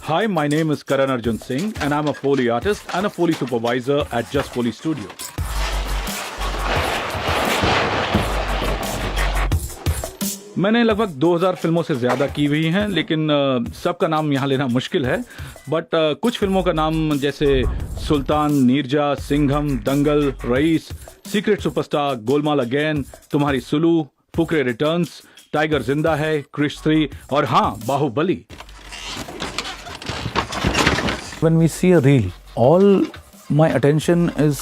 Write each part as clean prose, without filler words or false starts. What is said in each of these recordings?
Hi, my name is Karan Arjun Singh and I'm a Foley artist and a Foley supervisor at Just Foley Studio. मैंने लगभग 2000 फिल्मों से ज़्यादा की हुई हैं, लेकिन सबका नाम यहाँ लेना मुश्किल है। बट कुछ फिल्मों का नाम जैसे सुल्तान, नीरजा, सिंघम, दंगल, rice, secret superstar, Golmaal again, तुम्हारी सुलू, फुकरे रिटर्न्स, टाइगर जिंदा है, क्रिश 3 और हाँ, Baahubali. When we see a reel, all my attention is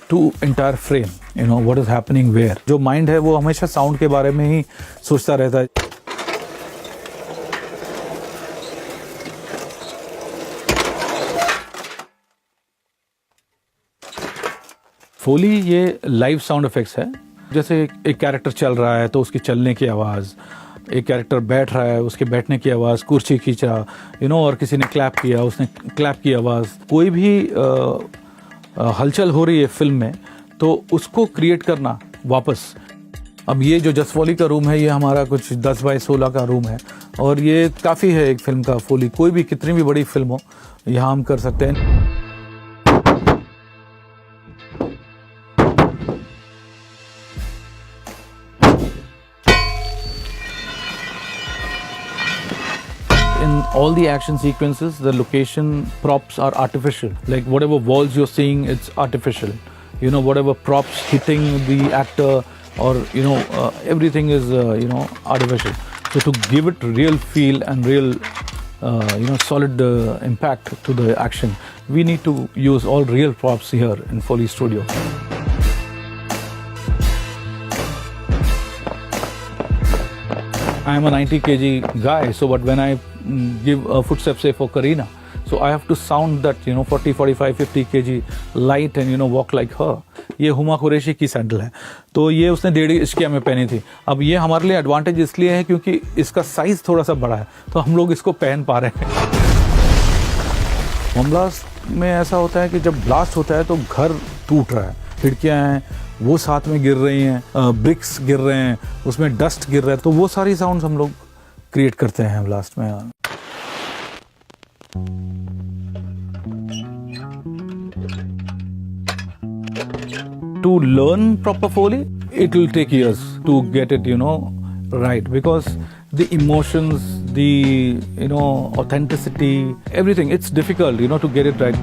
to entire frame. You know what is happening where. जो mind है वो हमेशा sound के बारे में ही सोचता रहता है. Foley ये live sound effects है. जैसे एक कैरेक्टर चल रहा है तो उसकी चलने की आवाज़, एक कैरेक्टर बैठ रहा है उसके बैठने की आवाज़, कुर्सी खींचा, और किसी ने क्लैप किया, उसने क्लैप की आवाज़, कोई भी हलचल हो रही है फिल्म में तो उसको क्रिएट करना वापस। अब ये जो जस्ट फॉली का रूम है ये हमारा कुछ 10 बाय 16 का रूम है और ये काफ़ी है एक फिल्म का फोली। कोई भी कितनी भी बड़ी फिल्म हो यहाँ हम कर सकते हैं। In all the action sequences, the location props are artificial. Like whatever walls you're seeing, it's artificial. Whatever props hitting the actor or, everything is, artificial. So to give it real feel and real, solid impact to the action, we need to use all real props here in Foley Studio. I am a 90 kg guy, so but when I give a footstep, say for Kareena, so I have to sound that 40, 45, 50 kg light and walk like her. ये हुमा कुरैशी की sandal है, तो ये उसने 1.5 इश्किया में पहनी थी। अब ये हमारे लिए एडवांटेज इसलिए है क्योंकि इसका साइज थोड़ा सा बड़ा है, तो हम लोग इसको पहन पा रहे हैं। बम ब्लास्ट में ऐसा होता है कि जब ब्लास्ट होता है तो घर टूट रहा है, खिड़कियाँ हैं वो साथ में गिर रही हैं, ब्रिक्स गिर रहे हैं, उसमें डस्ट गिर रहा है, तो वो सारी साउंड्स हम लोग क्रिएट करते हैं ब्लास्ट में। To learn proper Foley, it will take years to get it, right, because the emotions, the, authenticity, everything, it's difficult, to get it right.